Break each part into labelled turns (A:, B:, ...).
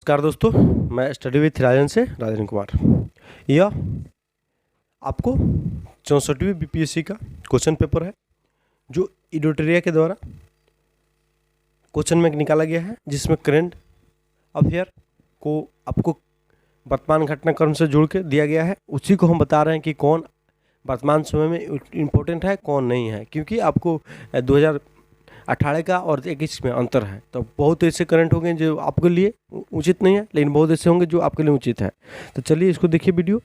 A: नमस्कार दोस्तों, मैं स्टडी विथ राजन से राजन कुमार। यह आपको 64वीं बीपीएससी का क्वेश्चन पेपर है जो एडिटोरिया के द्वारा क्वेश्चन में निकाला गया है, जिसमें करंट अफेयर को आपको वर्तमान घटनाक्रम से जोड़ के दिया गया है। उसी को हम बता रहे हैं कि कौन वर्तमान समय में इम्पोर्टेंट है, कौन नहीं है, क्योंकि आपको 2018 का और 21 में अंतर है। तो बहुत ऐसे करंट होंगे जो आपके लिए उचित नहीं है, लेकिन बहुत ऐसे होंगे जो आपके लिए उचित है। तो चलिए इसको देखिए वीडियो।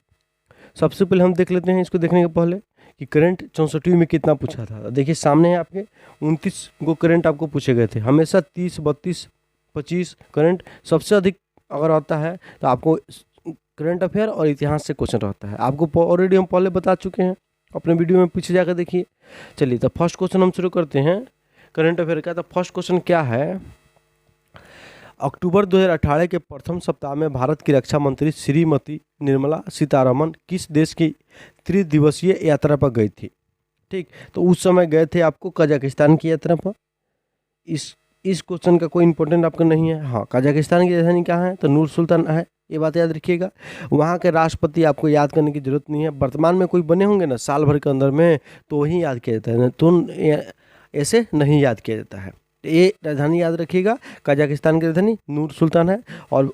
A: सबसे पहले हम देख लेते हैं इसको देखने के पहले कि करंट 64वीं में कितना पूछा था। देखिए सामने है आपके 29 को करंट आपको पूछे गए थे। हमेशा 30, 32, 25 करंट सबसे अधिक अगर आता है तो आपको करंट अफेयर और इतिहास से क्वेश्चन रहता है। आपको ऑलरेडी हम पहले बता चुके हैं, अपने वीडियो में पीछे जाकर देखिए। चलिए तो फर्स्ट क्वेश्चन हम शुरू करते हैं करंट अफेयर का। तो फर्स्ट क्वेश्चन क्या है, अक्टूबर 2018 के प्रथम सप्ताह में भारत की रक्षा मंत्री श्रीमती निर्मला सीतारमण किस देश की त्रिदिवसीय यात्रा पर गई थी? ठीक, तो उस समय गए थे आपको कजाकिस्तान की यात्रा पर। इस क्वेश्चन का कोई इंपॉर्टेंट आपका नहीं है। हाँ, कजाकिस्तान की राजधानी कहाँ है? तो नूर सुल्तान है, ये बात याद रखिएगा। वहाँ के राष्ट्रपति आपको याद करने की जरूरत नहीं है। वर्तमान में कोई बने होंगे ना साल भर के अंदर में, तो वही याद किया जाता है, तो ऐसे नहीं याद किया जाता है। ये राजधानी याद रखिएगा, कजाकिस्तान की राजधानी नूर सुल्तान है और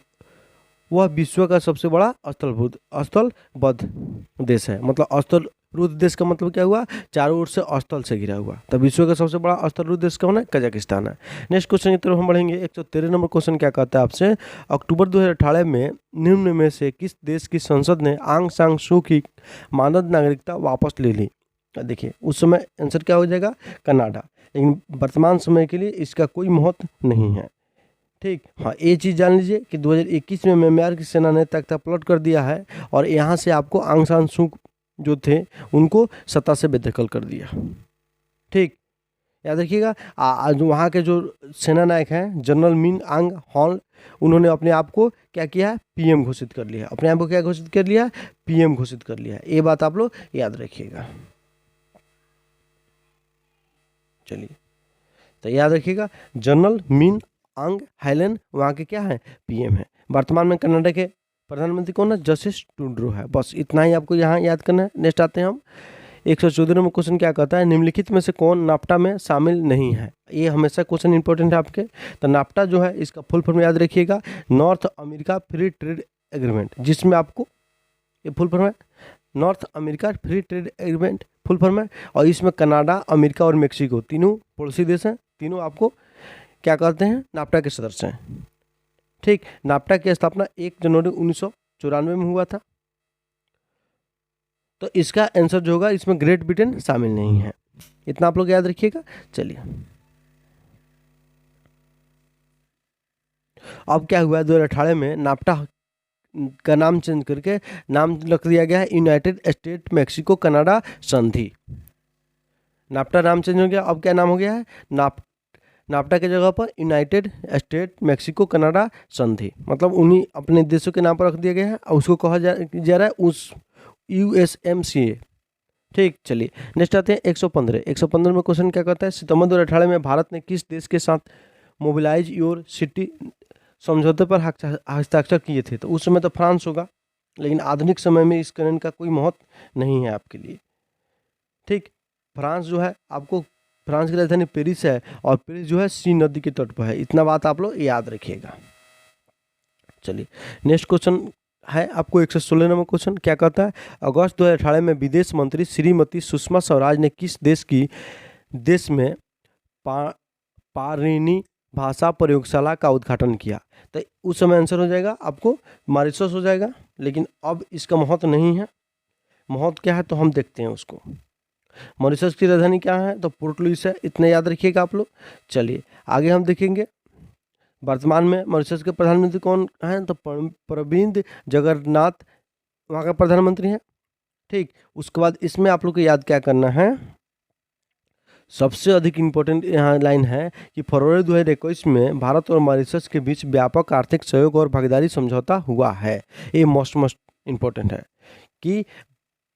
A: वह विश्व का सबसे बड़ा स्थलबद्ध देश है। मतलब स्थलरुद्ध देश का मतलब क्या हुआ? चारों ओर से स्थल से घिरा हुआ। तो विश्व का सबसे बड़ा स्थलरुद्ध देश कौन है? कजाकिस्तान है। नेक्स्ट क्वेश्चन की तरफ हम बढ़ेंगे। 113 नंबर क्वेश्चन क्या कहता है आपसे, अक्टूबर 2018 में निम्न में से किस देश की संसद ने आंग सान सू की मानद नागरिकता वापस ले ली? देखिए उस समय आंसर क्या हो जाएगा? कनाडा। लेकिन वर्तमान समय के लिए इसका कोई महत्व नहीं है। ठीक, हाँ, ये चीज़ जान लीजिए कि 2021 में म्यांमार की सेना ने तख्ता पलट कर दिया है और यहाँ से आपको आंग सान सू जो थे उनको सत्ता से बेदखल कर दिया। ठीक, याद रखिएगा। आज वहाँ के जो सेना नायक हैं जनरल मिन आंग हॉल, उन्होंने अपने आप को क्या किया है? पीएम घोषित कर लिया। अपने आप को क्या घोषित कर लिया? पीएम घोषित कर लिया। ये बात आप लोग याद रखिएगा। चलिए तो याद रखिएगा, जनरल मिन आंग हाइलेन वहाँ के क्या है? पीएम है। वर्तमान में कनाडा के प्रधानमंत्री कौन है? जस्टिस ट्रूडो है। बस इतना ही आपको यहाँ याद करना है। नेक्स्ट आते हैं हम 114 में क्वेश्चन क्या कहता है, निम्नलिखित में से कौन नाफ्टा में शामिल नहीं है? ये हमेशा क्वेश्चन इंपॉर्टेंट है आपके। तो नाफ्टा जो है इसका फुल फॉर्म याद रखिएगा, north America free trade agreement, जिसमें आपको ये फुल फॉर्म है north America free trade agreement full form है। और इसमें कनाडा, अमेरिका और मेक्सिको तीनों पड़ोसी देश हैं। तीनों आपको क्या कहते हैं? नाफ्टा के सदस्य हैं। ठीक, नाफ्टा की स्थापना 1 जनवरी 1994 में हुआ था। तो इसका आंसर जो होगा, इसमें ग्रेट ब्रिटेन शामिल नहीं है। इतना आप लोग याद रखिएगा। चलिए अब क्या हुआ, 2018 में नाफ्टा का नाम चेंज करके नाम रख दिया गया है यूनाइटेड स्टेट मैक्सिको कनाडा संधि। नाफ्टा नाम चेंज हो गया, अब क्या नाम हो गया है? नाफ्टा के जगह पर यूनाइटेड स्टेट मैक्सिको कनाडा संधि। मतलब उन्हीं अपने देशों के नाम पर रख दिया गया है और उसको कहा जा रहा है उस USMCA। ठीक, चलिए नेक्स्ट आते हैं 115 में क्वेश्चन क्या कहता है, सितंबर 2018 में भारत ने किस देश के साथ मोबिलाइज योर सिटी समझौते पर हस्ताक्षर किए थे? तो उस समय तो फ्रांस होगा, लेकिन आधुनिक समय में इस करंट का कोई महत्व नहीं है आपके लिए। ठीक, फ्रांस जो है आपको, फ्रांस की राजधानी पेरिस है और पेरिस जो है सीन नदी के तट पर है। इतना बात आप लोग याद रखिएगा। चलिए नेक्स्ट क्वेश्चन है आपको 116 नंबर क्वेश्चन क्या कहता है, अगस्त 2018 में विदेश मंत्री श्रीमती सुषमा स्वराज ने किस देश में पाणिनी भाषा प्रयोगशाला का उद्घाटन किया? तो उस समय आंसर हो जाएगा आपको मॉरिशस हो जाएगा, लेकिन अब इसका महत्व नहीं है। महत्व क्या है तो हम देखते हैं उसको। मॉरिशस की राजधानी क्या है? तो पोर्ट लुइस है। इतने याद रखिएगा आप लोग। चलिए आगे हम देखेंगे, वर्तमान में मॉरिशस के प्रधानमंत्री कौन हैं? तो प्रविंद जगन्नाथ वहाँ का प्रधानमंत्री हैं। ठीक, उसके बाद इसमें आप लोग को याद क्या करना है, सबसे अधिक इम्पोर्टेंट यहाँ लाइन है कि फरवरी 2021 में भारत और मॉरिशस के बीच व्यापक आर्थिक सहयोग और भागीदारी समझौता हुआ है। ये मोस्ट इम्पोर्टेंट है कि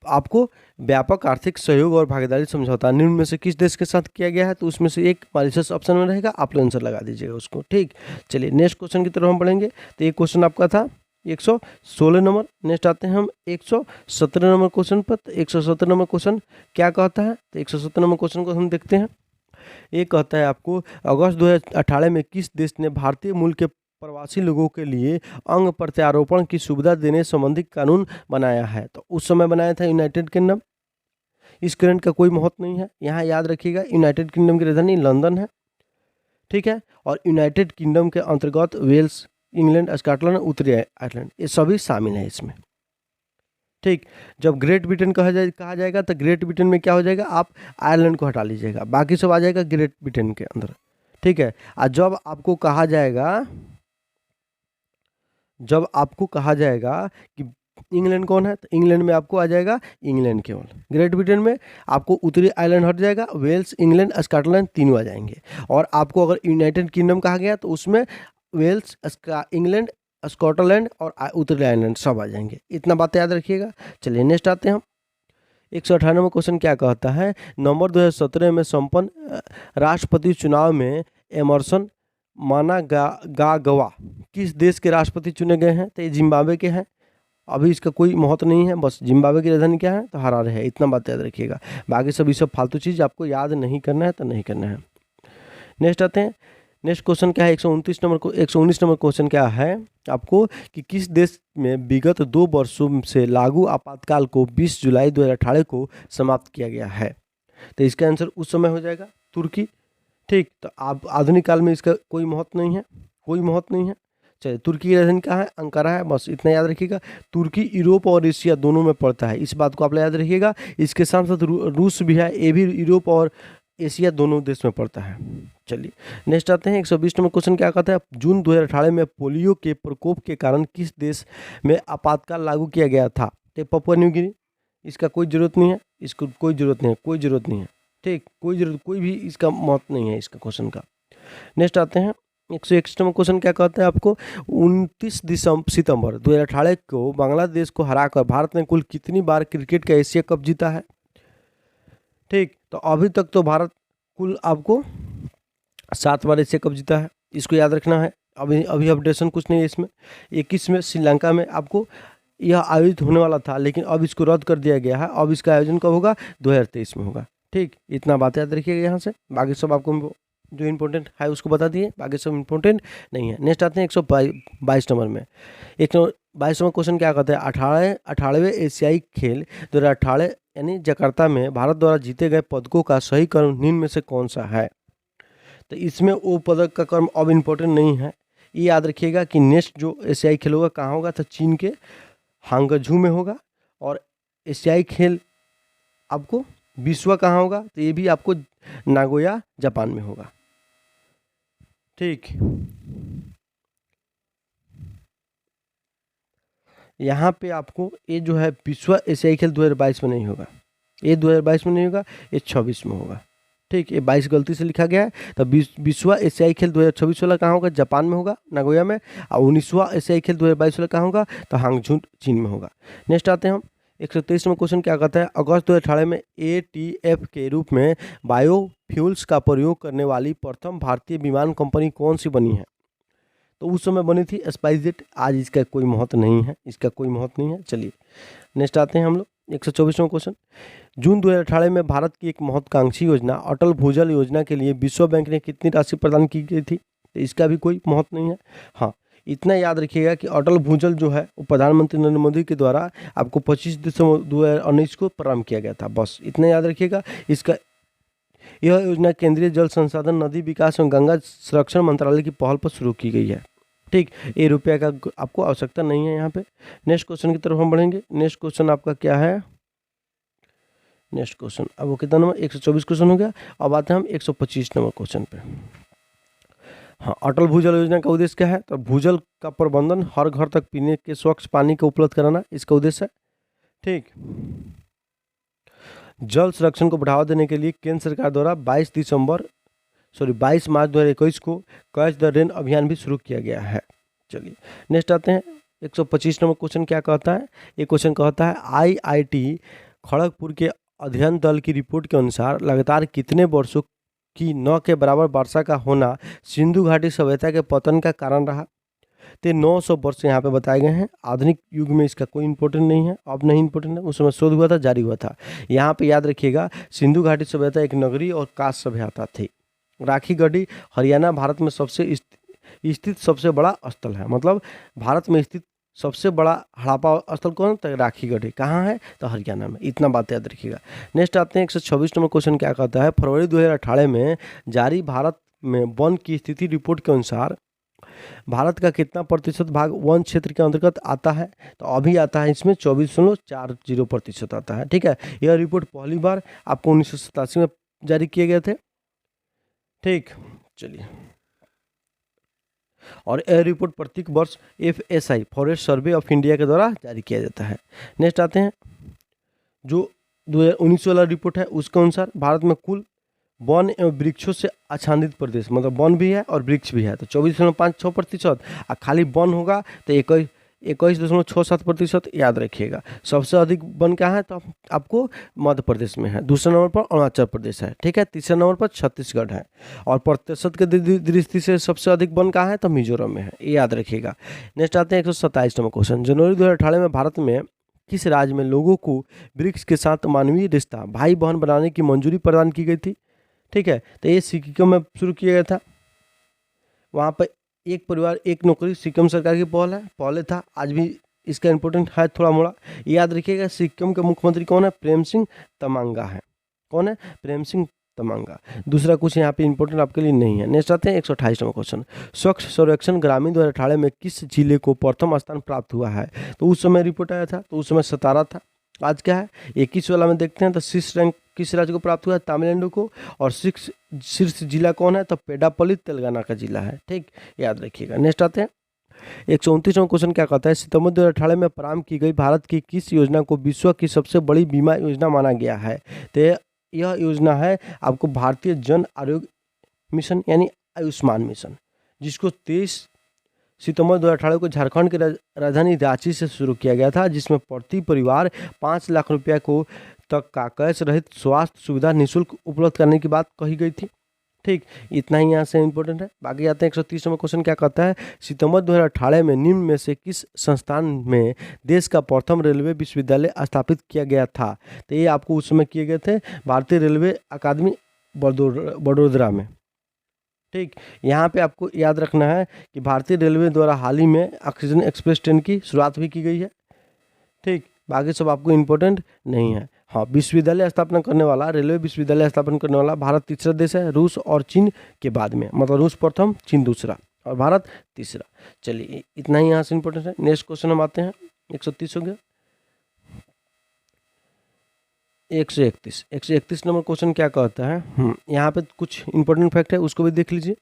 A: आपको व्यापक आर्थिक सहयोग और भागीदारी समझौता निम्न में से किस देश के साथ किया गया है, तो उसमें से एक मॉरिशस ऑप्शन में रहेगा, आप लोग आंसर लगा दीजिएगा उसको। ठीक, चलिए नेक्स्ट क्वेश्चन की तरफ हम बढ़ेंगे। तो ये क्वेश्चन आपका था 116 नंबर। नेक्स्ट आते हैं हम 117 नंबर क्वेश्चन पर। तो 117 नंबर क्वेश्चन क्या कहता है, तो 117 नंबर क्वेश्चन को हम देखते हैं। ये कहता है आपको अगस्त 2018 में किस देश ने भारतीय मूल के प्रवासी लोगों के लिए अंग प्रत्यारोपण की सुविधा देने संबंधी कानून बनाया है, तो उस समय बनाया था यूनाइटेड किंगडम। इस करंट का कोई महत्व नहीं है, यहाँ याद रखिएगा यूनाइटेड किंगडम की राजधानी लंदन है। ठीक है, और यूनाइटेड किंगडम के अंतर्गत वेल्स, इंग्लैंड, स्कॉटलैंड, उत्तरी आयरलैंड ये सभी शामिल हैं इसमें। ठीक, जब ग्रेट ब्रिटेन कहा जाएगा तो ग्रेट ब्रिटेन में क्या हो जाएगा, आप आयरलैंड को हटा लीजिएगा, बाकी सब आ जाएगा ग्रेट ब्रिटेन के अंदर। ठीक है, और जब आपको कहा जाएगा कि इंग्लैंड कौन है, तो इंग्लैंड में आपको आ जाएगा इंग्लैंड केवल। ग्रेट ब्रिटेन में आपको उत्तरी आयरलैंड हट जाएगा, वेल्स, इंग्लैंड, स्कॉटलैंड तीनों आ जाएंगे। और आपको अगर यूनाइटेड किंगडम कहा गया तो उसमें वेल्स, इंग्लैंड, स्कॉटलैंड और उत्तरी आयरलैंड सब आ जाएंगे। इतना बात याद रखिएगा। चलिए नेक्स्ट आते हैं हम 198 क्वेश्चन क्या कहता है, नवंबर 2017 में संपन्न राष्ट्रपति चुनाव में एमरसन मनांगागवा किस देश के राष्ट्रपति चुने गए हैं, तो ये जिम्बाब्वे के हैं। अभी इसका कोई महत्व नहीं है, बस जिम्बाब्वे की राजधानी क्या है, तो हरारे है। इतना बात याद रखिएगा, बाकी सब फालतू चीज़ आपको याद नहीं करना है तो नहीं करना है। नेक्स्ट आते हैं, नेक्स्ट क्वेश्चन क्या है 119 नंबर क्वेश्चन क्या है आपको कि किस देश में विगत 2 वर्षों से लागू आपातकाल को 20 जुलाई 2018 को समाप्त किया गया है, तो इसका आंसर उस समय हो जाएगा तुर्की। ठीक, तो आप आधुनिक काल में इसका कोई महत्व नहीं है। चलिए, तुर्की की राजधानी क्या है, अंकारा है, बस इतना याद रखिएगा। तुर्की यूरोप और एशिया दोनों में पड़ता है, इस बात को आप याद रखिएगा। इसके साथ साथ रूस भी है, ये भी यूरोप और एशिया दोनों देश में पड़ता है। चलिए नेक्स्ट आते हैं 120 नंबर क्वेश्चन क्या कहता है, जून 2018 में पोलियो के प्रकोप के कारण किस देश में आपातकाल लागू किया गया था, तो पपुआ न्यू गिनी। इसका कोई जरूरत नहीं है, इसको कोई जरूरत नहीं है। ठीक, कोई भी इसका महत्व नहीं है इसका क्वेश्चन का। नेक्स्ट आते हैं 121 नंबर क्वेश्चन क्या कहता है आपको 29 सितंबर 2018 को बांग्लादेश को हराकर भारत ने कुल कितनी बार क्रिकेट का एशिया कप जीता है। ठीक, तो अभी तक तो भारत कुल आपको 7 बार एशिया कप जीता है, इसको याद रखना है। अभी अपडेशन कुछ नहीं है इसमें। 21 में श्रीलंका में आपको यह आयोजित होने वाला था, लेकिन अब इसको रद्द कर दिया गया है। अब इसका आयोजन कब होगा, 2023 में होगा। ठीक, इतना बात याद रखिएगा यहाँ से। बाकी सब आपको जो इम्पोर्टेंट है उसको बता दिए, बाकी सब इम्पोर्टेंट नहीं है। नेक्स्ट आते हैं 122 नंबर में। 122 नंबर क्वेश्चन क्या कहते हैं, 18वें एशियाई खेल 2018 यानी जकार्ता में भारत द्वारा जीते गए पदकों का सही क्रम निम्न में से कौन सा है। तो इसमें वो पदक का क्रम अब इम्पोर्टेंट नहीं है, ये याद रखिएगा कि नेक्स्ट जो एशियाई खेल होगा कहाँ होगा, तो चीन के हांगझू में होगा। और एशियाई खेल आपको विश्व कहाँ होगा, तो ये भी आपको नागोया जापान में होगा। ठीक, यहाँ पे आपको ये जो है विश्व एशियाई खेल 2022 में नहीं होगा, ये 2022 में नहीं होगा, ये 26 में होगा। ठीक, ये 22 गलती से लिखा गया है। तो विश्व एशियाई खेल 2026 वाला कहाँ होगा, जापान में होगा, नागोया में। और 19वां एशियाई खेल 2022 वाला कहाँ होगा, तो हांगझू चीन में होगा। नेक्स्ट आते हैं हम 123 में क्वेश्चन क्या कहता है, अगस्त 2018 में ATF के रूप में बायोफ्यूल्स का प्रयोग करने वाली प्रथम भारतीय विमान कंपनी कौन सी बनी है। तो उस समय बनी थी स्पाइसजेट, आज इसका कोई महत्व नहीं है, चलिए नेक्स्ट आते हैं हम लोग 124वां क्वेश्चन। जून 2018 में भारत की एक महत्वाकांक्षी योजना अटल भूजल योजना के लिए विश्व बैंक ने कितनी राशि प्रदान की गई थी, तो इसका भी कोई महत्व नहीं है। हाँ, इतना याद रखिएगा कि अटल भूजल जो है वो प्रधानमंत्री नरेंद्र मोदी के द्वारा आपको 25 दिसंबर 2019 को प्रारंभ किया गया था, बस इतना याद रखिएगा। यह योजना केंद्रीय जल संसाधन, नदी विकास एवं गंगा संरक्षण मंत्रालय की पहल पर शुरू की गई है। ठीक, ये रुपया का आपको आवश्यकता नहीं है यहाँ पे। नेक्स्ट क्वेश्चन की तरफ हम बढ़ेंगे। नेक्स्ट क्वेश्चन आपका क्या है, नेक्स्ट क्वेश्चन अब वो कितना नंबर 124 क्वेश्चन हो गया। अब आते हैं हम 125 नंबर क्वेश्चन पे। हाँ, अटल भूजल योजना का उद्देश्य क्या है, तो भूजल का प्रबंधन, हर घर तक पीने के स्वच्छ पानी को उपलब्ध कराना इसका उद्देश्य है। ठीक, जल संरक्षण को बढ़ावा देने के लिए केंद्र सरकार द्वारा 22 मार्च 2021 को कैच द रेन अभियान भी शुरू किया गया है। चलिए नेक्स्ट आते हैं 125 नंबर क्वेश्चन क्या कहता है, ये क्वेश्चन कहता है IIT खड़गपुर के अध्ययन दल की रिपोर्ट के अनुसार लगातार कितने वर्षों की 9 के बराबर वर्षा का होना सिंधु घाटी सभ्यता के पतन का कारण रहा? तो 900 वर्ष यहाँ पे बताए गए हैं। आधुनिक युग में इसका कोई इंपॉर्टेंट नहीं है, अब नहीं इंपॉर्टेंट है, उस समय शोध हुआ था, जारी हुआ था। यहाँ पे याद रखिएगा, सिंधु घाटी सभ्यता एक नगरीय और कास्ट सभ्यता थी। राखी गढ़ी हरियाणा भारत में सबसे स्थित सबसे बड़ा स्थल है, मतलब भारत में स्थित सबसे बड़ा हड़प्पा स्थल कौन? तो राखी गढ़ी कहाँ है? तो हरियाणा में। इतना बात याद रखिएगा। नेक्स्ट आते हैं 126 नंबर क्वेश्चन क्या कहता है, फरवरी 2018 में जारी भारत में वन की स्थिति रिपोर्ट के अनुसार भारत का कितना प्रतिशत भाग वन क्षेत्र के अंतर्गत आता है? तो अभी आता है इसमें 24.40% आता है। ठीक है, यह रिपोर्ट पहली बार आपको 1987 में जारी किए गए थे। ठीक, चलिए। और यह रिपोर्ट प्रत्येक वर्ष FSI forest survey of India के द्वारा जारी किया जाता है। नेक्स्ट आते हैं, जो 2019 वाला रिपोर्ट है उसके अनुसार भारत में कुल वन एवं वृक्षों से आच्छादित प्रदेश, मतलब वन भी है और वृक्ष भी है, तो 24.56%। और खाली वन होगा तो 21.67%। याद रखिएगा। सबसे अधिक वन क्या है? तो आपको मध्य प्रदेश में है। दूसरे नंबर पर अरुणाचल प्रदेश है। ठीक है, तीसरे नंबर पर छत्तीसगढ़ है। और प्रतिशत के दृष्टि से सबसे अधिक वन कहाँ है? तो मिजोरम में है। ये याद रखिएगा। नेक्स्ट आते हैं 127 नंबर क्वेश्चन, जनवरी 2018 में भारत में किस राज्य में लोगों को वृक्ष के साथ मानवीय रिश्ता, भाई बहन बनाने की मंजूरी प्रदान की गई थी? ठीक है, तो ये सिक्किम में शुरू किया गया था। वहाँ पर एक परिवार एक नौकरी सिक्किम सरकार की पहल है, पहले था, आज भी इसका इंपॉर्टेंट है थोड़ा मोड़ा। याद रखिएगा, सिक्किम के मुख्यमंत्री कौन है? प्रेम सिंह तमांगा है। कौन है? प्रेम सिंह तमांगा। दूसरा कुछ यहाँ पे इंपॉर्टेंट आपके लिए नहीं है। नेक्स्ट आते हैं 128 नंबर क्वेश्चन, स्वच्छ सर्वेक्षण ग्रामीण 2018 में किस जिले को प्रथम स्थान प्राप्त हुआ है? तो उस समय रिपोर्ट आया था, तो उस समय 17 था। आज क्या है? 21 वाला में देखते हैं, तो शीर्ष रैंक किस राज्य को प्राप्त हुआ है? तमिलनाडु को। और शीर्ष जिला कौन है? तो पेडापल्ली तेलंगाना का जिला है। ठीक, याद रखिएगा। नेक्स्ट आते हैं 129वां क्वेश्चन क्या कहता है, सितंबर 2018 में प्रारंभ की गई भारत की किस योजना को विश्व की सबसे बड़ी बीमा योजना माना गया है? तो यह योजना है आपको भारतीय जन आरोग्य मिशन यानी आयुष्मान मिशन, जिसको 23 सितंबर 2018 को झारखंड की राजधानी रांची से शुरू किया गया था, जिसमें प्रति परिवार 5 लाख रुपया को तक का कैश रहित स्वास्थ्य सुविधा निःशुल्क उपलब्ध करने की बात कही गई थी। ठीक, इतना ही यहाँ से इंपॉर्टेंट है। बाकी आते हैं 130 नंबर क्वेश्चन क्या कहता है, सितंबर 2018 में निम्न में से किस संस्थान में देश का प्रथम रेलवे विश्वविद्यालय स्थापित किया गया था? तो ये आपको उस समय किए गए थे भारतीय रेलवे अकादमी बड़ोदरा में। ठीक, यहाँ पे आपको याद रखना है कि भारतीय रेलवे द्वारा हाल ही में ऑक्सीजन एक्सप्रेस ट्रेन की शुरुआत भी की गई है। ठीक, बाकी सब आपको इम्पोर्टेंट नहीं है। हाँ, विश्वविद्यालय स्थापना करने वाला, रेलवे विश्वविद्यालय स्थापना करने वाला भारत तीसरा देश है, रूस और चीन के बाद में, मतलब रूस प्रथम, चीन दूसरा और भारत तीसरा। चलिए, इतना ही यहाँ से इम्पोर्टेंट है। नेक्स्ट क्वेश्चन हम आते हैं, 130 हो गया। 131 नंबर क्वेश्चन क्या कहता है, यहाँ पे कुछ इंपॉर्टेंट फैक्ट है, उसको भी देख लीजिए।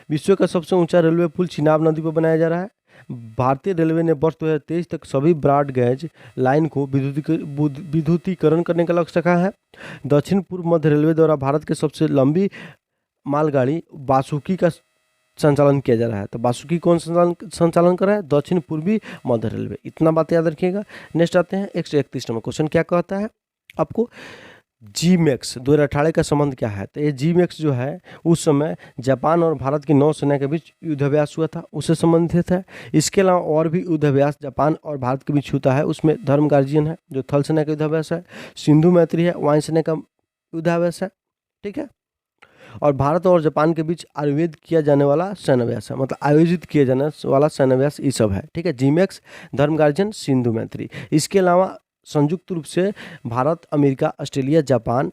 A: विश्व का सबसे ऊंचा रेलवे पुल चिनाब नदी पर बनाया जा रहा है। भारतीय रेलवे ने वर्ष 2023 तक सभी ब्रॉड गेज लाइन को विद्युतीकरण करने का लक्ष्य रखा है। दक्षिण पूर्व मध्य रेलवे द्वारा भारत के सबसे लंबी मालगाड़ी बासुकी का संचालन किया जा रहा है। तो बासुकी कौन संचालन कर रहा है? दक्षिण पूर्वी मध्य रेलवे। इतना बात याद रखिएगा। नेक्स्ट आते हैं 131 नंबर क्वेश्चन क्या कहता है आपको, GMAX 2018 का संबंध क्या है? तो ये GMAX जो है उस समय जापान और भारत की नौसेना के बीच युद्धाभ्यास हुआ था, उससे संबंधित है। इसके अलावा और भी युद्धाभ्यास जापान और भारत के बीच होता है, उसमें धर्म गार्जियन है जो थल सेना का युद्धाभ्यास है, सिंधु मैत्री है वायुसेना का युद्धाभ्यास है। ठीक है, और भारत और जापान के बीच आयुर्वेद किया जाने वाला सैन्याभ्यास है, मतलब आयोजित किया जाने वाला सैन्याभ्यास, ये सब है। ठीक है, GMAX, धर्म गार्जियन, सिंधु मैत्री। इसके अलावा संयुक्त रूप से भारत, अमेरिका, ऑस्ट्रेलिया, जापान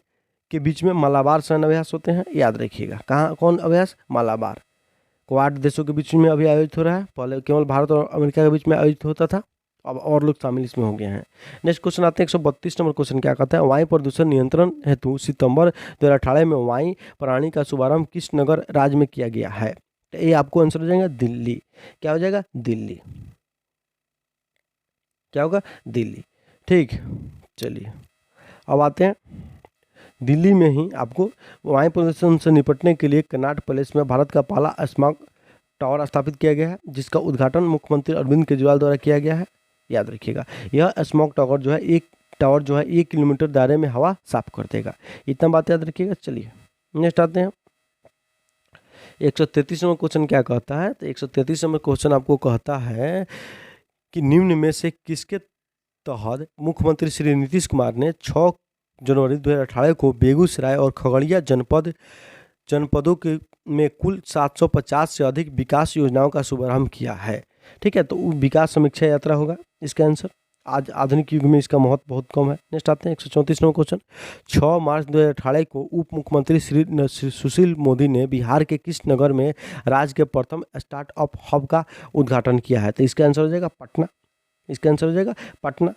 A: के बीच में मालाबार सैन्याभ्यास होते हैं। याद रखिएगा, कहाँ कौन अभ्यास? मालाबार। क्वाड देशों के बीच में अभी आयोजित हो रहा है, पहले केवल भारत और अमेरिका के बीच में आयोजित होता था, अब और लोग शामिल इसमें हो गए हैं। नेक्स्ट क्वेश्चन आते हैं 132 नंबर क्वेश्चन क्या कहता है, वायु प्रदूषण नियंत्रण हेतु सितंबर 2018 में वायु प्रणाली का शुभारंभ किस नगर राज्य में किया गया है? तो ये आपको आंसर हो जाएगा दिल्ली। क्या हो जाएगा? दिल्ली। क्या होगा? दिल्ली। ठीक, चलिए अब आते हैं दिल्ली में ही आपको वायु प्रदूषण से निपटने के लिए कनॉट पैलेस में भारत का पहला स्मॉग टावर स्थापित किया गया है, जिसका उद्घाटन मुख्यमंत्री अरविंद केजरीवाल द्वारा किया गया है। याद रखिएगा, यह स्मॉग टावर जो है 1 टावर जो है 1 किलोमीटर दायरे में हवा साफ कर देगा। इतना बात याद रखिएगा। चलिए नेक्स्ट आते हैं। 133वां क्वेश्चन क्या कहता है, तो 133वां क्वेश्चन आपको कहता है कि निम्न में से किसके तहत मुख्यमंत्री श्री नीतीश कुमार ने 6 जनवरी 2018 को बेगूसराय और खगड़िया जनपदों के में कुल 750 से अधिक विकास योजनाओं का शुभारंभ किया है। ठीक है, तो विकास समीक्षा यात्रा होगा इसका आंसर। आज आधुनिक युग में इसका महत्व बहुत कम है। नेक्स्ट आते हैं 134वां क्वेश्चन। 6 मार्च 2018 को उप मुख्यमंत्री श्री सुशील मोदी ने बिहार के किस नगर में राज्य के प्रथम स्टार्टअप हब का उद्घाटन किया है, तो इसका आंसर हो जाएगा पटना। इसका आंसर हो जाएगा पटना।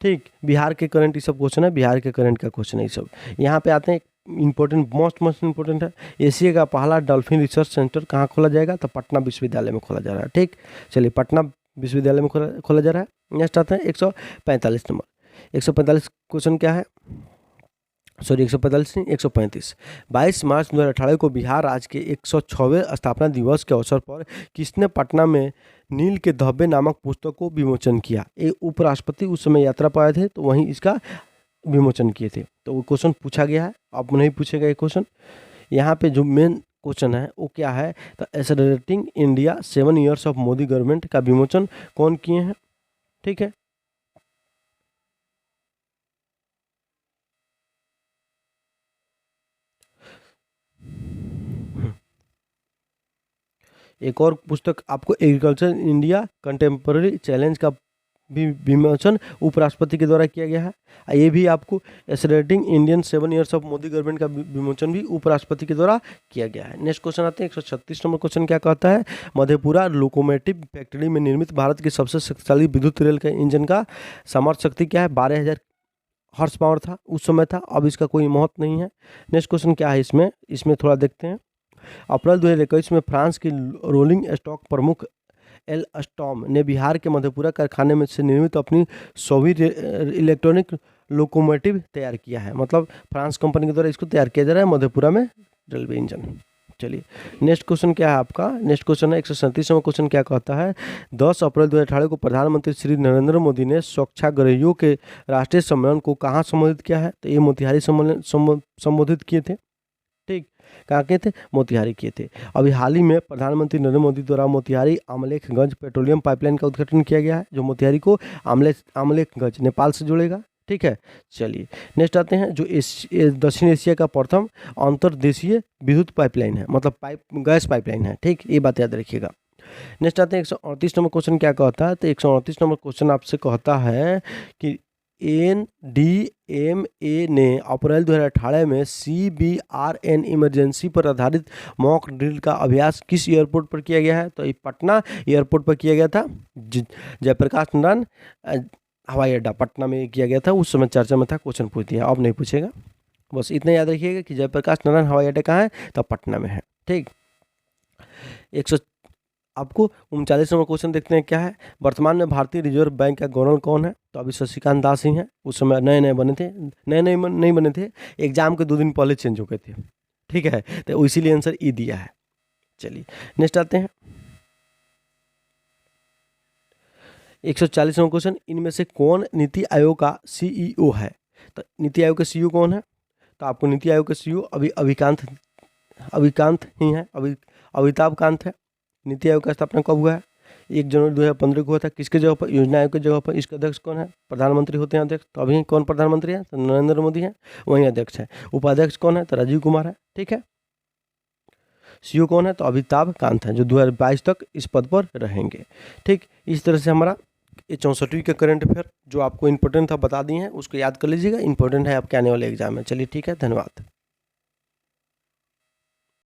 A: ठीक, बिहार के करंट ये सब क्वेश्चन है, बिहार के करंट का क्वेश्चन है ये सब। यहाँ पे आते हैं इंपॉर्टेंट, मोस्ट इंपॉर्टेंट है, एशिया का पहला डॉल्फिन रिसर्च सेंटर कहाँ खोला जाएगा, तो पटना विश्वविद्यालय में खोला जा रहा है। ठीक, चलिए पटना विश्वविद्यालय में खोला जा रहा है। नेक्स्ट आता है 145 नंबर। 145 क्वेश्चन क्या है, सॉरी 145 नहीं 135। 22 मार्च 2018 को बिहार राज्य के 106वें स्थापना दिवस के अवसर पर किसने पटना में नील के धब्बे नामक पुस्तक को विमोचन किया। ये उपराष्ट्रपति उस समय यात्रा पर आए थे, तो वहीं इसका विमोचन किए थे। तो वो क्वेश्चन पूछा गया है, अब नहीं पूछेगा ये क्वेश्चन। यहाँ पे जो मेन क्वेश्चन है वो क्या है, तो accelerating India 7 years of Modi government का विमोचन कौन किए हैं। ठीक है, एक और पुस्तक आपको एग्रीकल्चर इंडिया कंटेम्पररी चैलेंज का भी विमोचन उपराष्ट्रपति के द्वारा किया गया है। ये भी आपको accelerating Indian 7 years of Modi government का विमोचन भी उपराष्ट्रपति के द्वारा किया गया है। नेक्स्ट क्वेश्चन आते हैं 136 नंबर क्वेश्चन क्या कहता है, मधेपुरा लोकोमोटिव फैक्ट्री में निर्मित भारत की सबसे शक्तिशाली विद्युत रेल के इंजन का सामर्थ्य शक्ति क्या है, 12,000 हॉर्स पावर था उस समय था, अब इसका कोई महत्व नहीं है। नेक्स्ट क्वेश्चन क्या है इसमें थोड़ा देखते हैं। अप्रैल 2021 में फ्रांस की रोलिंग स्टॉक प्रमुख एल स्टॉम ने बिहार के मधेपुरा कारखाने में से निर्मित अपनी 100वीं इलेक्ट्रॉनिक लोकोमोटिव तैयार किया है। मतलब फ्रांस कंपनी के द्वारा इसको तैयार किया जा रहा है मधेपुरा में रेलवे इंजन। चलिए नेक्स्ट क्वेश्चन क्या है आपका, नेक्स्ट क्वेश्चन है 137वां क्वेश्चन क्या कहता है, 10 अप्रैल 2018 को प्रधानमंत्री श्री नरेंद्र मोदी ने स्वच्छाग्रहियों के राष्ट्रीय सम्मेलन को कहाँ संबोधित किया है, तो ये मोतिहारी सम्मेलन संबोधित किए थे। ठीक, कहाँ किए थे, मोतिहारी किए थे। अभी हाल ही में प्रधानमंत्री नरेंद्र मोदी द्वारा मोतिहारी आमलेखगंज पेट्रोलियम पाइपलाइन का उद्घाटन किया गया है, जो मोतिहारी को आमलेखगंज नेपाल से जोड़ेगा। ठीक है, चलिए नेक्स्ट आते हैं जो दक्षिण एशिया का प्रथम अंतर्देशीय विद्युत पाइपलाइन है, मतलब गैस पाइपलाइन है। ठीक, ये बात याद रखिएगा। नेक्स्ट आते हैं 138 नंबर क्वेश्चन क्या कहता है, तो 138 नंबर क्वेश्चन आपसे कहता है कि NDMA ने अप्रैल 2018 में CBRN इमरजेंसी पर आधारित मॉक ड्रिल का अभ्यास किस एयरपोर्ट पर किया गया है, तो ये पटना एयरपोर्ट पर किया गया था। जयप्रकाश नारायण हवाई अड्डा पटना में किया गया था, उस समय चर्चा में था, क्वेश्चन पूछ दिया, अब नहीं पूछेगा। बस इतना याद रखिएगा कि जयप्रकाश नारायण हवाई अड्डा कहाँ है, तो पटना में है। ठीक, आपको 39 नंबर क्वेश्चन देखते हैं क्या है, वर्तमान में भारतीय रिजर्व बैंक का गवर्नर कौन है, तो अभी शशिकांत दास ही हैं। उस समय नए बने थे, नहीं बने थे, एग्जाम के 2 दिन पहले चेंज हो गए थे। ठीक है, तो इसीलिए आंसर ई दिया है। चलिए नेक्स्ट आते हैं 140 नंबर क्वेश्चन, इनमें से कौन नीति आयोग का CEO है, तो नीति आयोग के CEO कौन है, तो आपको नीति आयोग के CEO अभिकांत ही है, अमिताभ कांत है। नीति आयोग का स्थापना कब हुआ है, 1 जनवरी 2015 को हुआ था। किसके जगह पर, योजना आयोग की जगह पर। इसके अध्यक्ष कौन है, प्रधानमंत्री होते हैं अध्यक्ष, तो अभी कौन प्रधानमंत्री है, तो नरेंद्र मोदी है, वहीं अध्यक्ष है। उपाध्यक्ष कौन है, तो राजीव कुमार है। ठीक है, CEO कौन है, तो अमिताभ कांत है, जो 2022 तक इस पद पर रहेंगे। ठीक, इस तरह से हमारा ये 64वीं का करंट अफेयर जो आपको इंपॉर्टेंट था बता दिए हैं, उसको याद कर लीजिएगा, इंपॉर्टेंट है आपके आने वाले एग्जाम में। चलिए ठीक है, धन्यवाद।